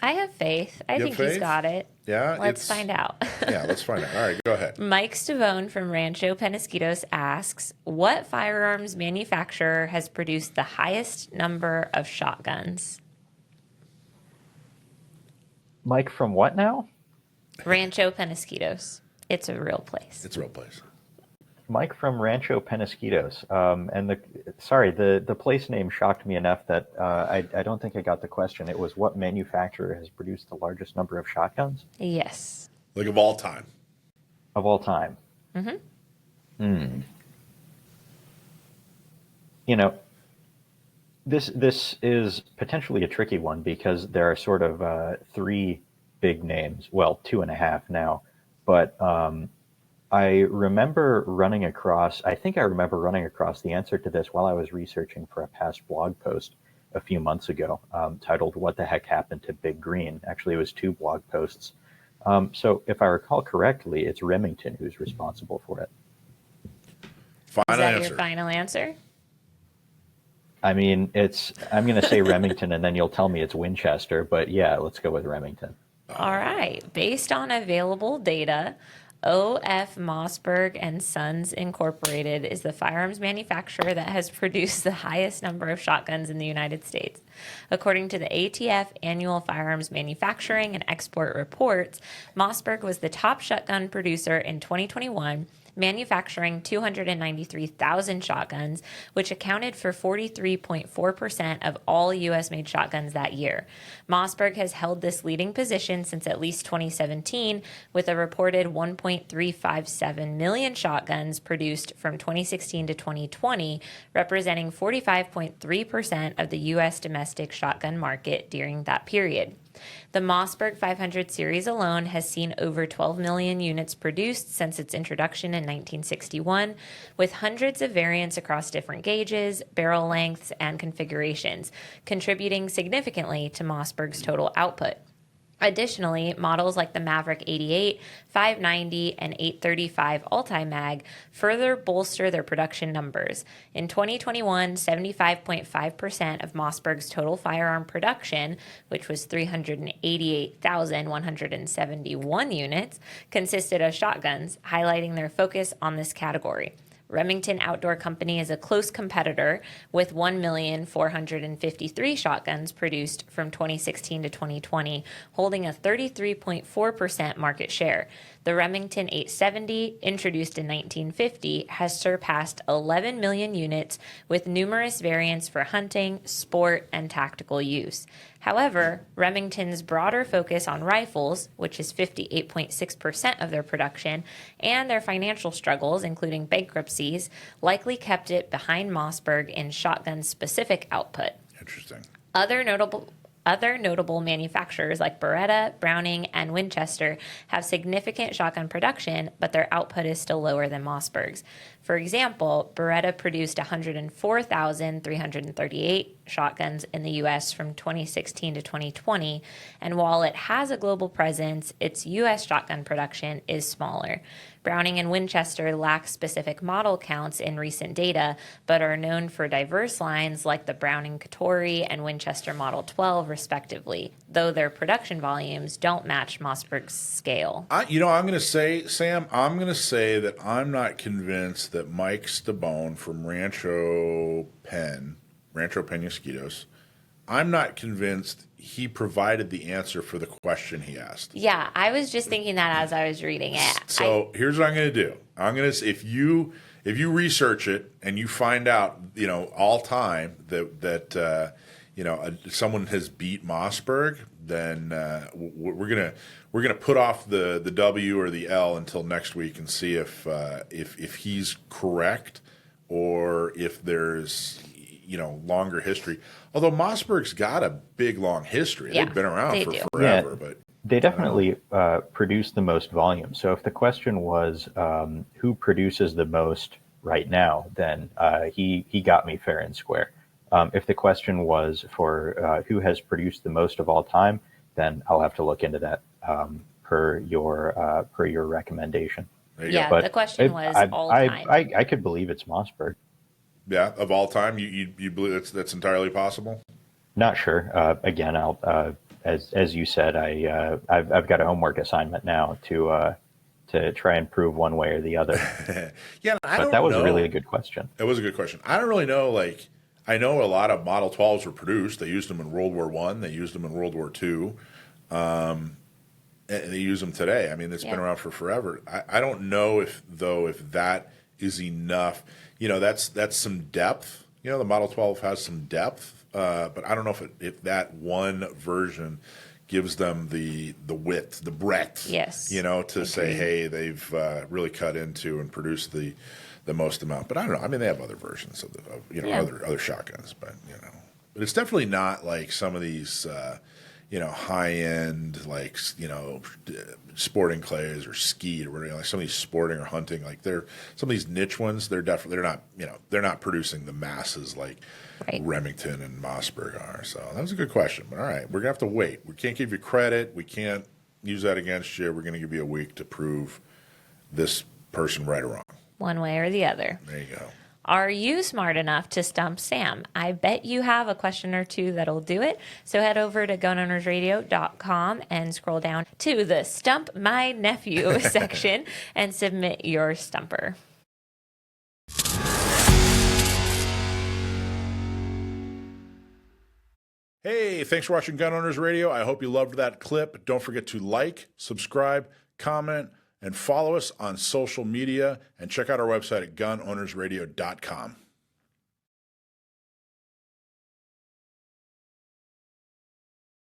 I have faith. I You think have faith? he's got it. Yeah, Let's find out. yeah, let's find out. All right, go ahead. Mike Stavone from Rancho Penasquitos asks, what firearms manufacturer has produced the highest number of shotguns? Mike from what now? Rancho Penasquitos. It's a real place. It's a real place. Mike from Rancho Penasquitos. And the place name shocked me enough that I don't think I got the question. It was, what manufacturer has produced the largest number of shotguns? Yes. Like of all time. Of all time. Mm-hmm. You know, this is potentially a tricky one because there are sort of three big names. Well, 2.5 now. But I remember running across the answer to this while I was researching for a past blog post a few months ago, titled "What the Heck Happened to Big Green?" Actually, it was 2 blog posts. So if I recall correctly, it's Remington who's responsible for it. Is that your final answer? I mean, I'm going to say Remington, and then you'll tell me it's Winchester. But yeah, let's go with Remington. All right. Based on available data, O.F. Mossberg and Sons Incorporated is the firearms manufacturer that has produced the highest number of shotguns in the United States. According to the ATF Annual Firearms Manufacturing and Export Reports, Mossberg was the top shotgun producer in 2021, manufacturing 293,000 shotguns, which accounted for 43.4% of all U.S.-made shotguns that year. Mossberg has held this leading position since at least 2017, with a reported 1.357 million shotguns produced from 2016 to 2020, representing 45.3% of the U.S. domestic shotgun market during that period. The Mossberg 500 series alone has seen over 12 million units produced since its introduction in 1961, with hundreds of variants across different gauges, barrel lengths, and configurations, contributing significantly to Mossberg's total output. Additionally, models like the Maverick 88, 590, and 835 Ulti-Mag further bolster their production numbers. In 2021, 75.5% of Mossberg's total firearm production, which was 388,171 units, consisted of shotguns, highlighting their focus on this category. Remington Outdoor Company is a close competitor with 1,453 shotguns produced from 2016 to 2020, holding a 33.4% market share. The Remington 870, introduced in 1950, has surpassed 11 million units with numerous variants for hunting, sport, and tactical use. However, Remington's broader focus on rifles, which is 58.6% of their production, and their financial struggles, including bankruptcies, likely kept it behind Mossberg in shotgun-specific output. Interesting. Other notable manufacturers like Beretta, Browning, and Winchester have significant shotgun production, but their output is still lower than Mossberg's. For example, Beretta produced 104,338 shotguns in the U.S. from 2016 to 2020, and while it has a global presence, its U.S. shotgun production is smaller. Browning and Winchester lack specific model counts in recent data, but are known for diverse lines like the Browning Katori and Winchester Model 12, respectively, though their production volumes don't match Mossberg's scale. I'm going to say, Sam, that I'm not convinced that Mike Stabone from Rancho Penasquitos, I'm not convinced he provided the answer for the question he asked. Yeah, I was just thinking that as I was reading it. So here's what I'm going to do. If you research it and you find out, all time that someone has beat Mossberg, then we're gonna put off the W or the L until next week and see if he's correct or if there's longer history. Although Mossberg's got a big long history, they've been around for forever, but they definitely produce the most volume. So if the question was who produces the most right now, then he got me fair and square. If the question was for who has produced the most of all time, then I'll have to look into that per your recommendation. Yeah, the question was all time. I could believe it's Mossberg. Yeah, of all time, you believe that's entirely possible? Not sure. Again, as you said, I've got a homework assignment now to try and prove one way or the other. Yeah, I But don't that was know. really a good question. It was a good question. I don't really know. Like, I know a lot of Model 12s were produced. They used them in World War One. They used them in World War II. And they use them today. I mean, it's been around for forever. I don't know if that is enough. You know, that's some depth. You know, the Model 12 has some depth, but I don't know if that one version gives them the width, the breadth. Yes. You know, to say, Agreed. hey, they've really cut into and produced the most amount. But I don't know. I mean, they have other versions of other shotguns, but but it's definitely not like some of these. High end, like, sporting clays or skeet or whatever, like some of these sporting or hunting, like some of these niche ones, they're not producing the masses like Right. Remington and Mossberg are. So that was a good question. But all right, we're gonna have to wait. We can't give you credit. We can't use that against you. We're gonna give you a week to prove this person right or wrong. One way or the other. There you go. Are you smart enough to stump Sam? I bet you have a question or two that'll do it. So head over to gunownersradio.com and scroll down to the Stump My Nephew section and submit your stumper. Hey, thanks for watching Gun Owners Radio. I hope you loved that clip. Don't forget to like, subscribe, comment, and follow us on social media, and check out our website at gunownersradio.com.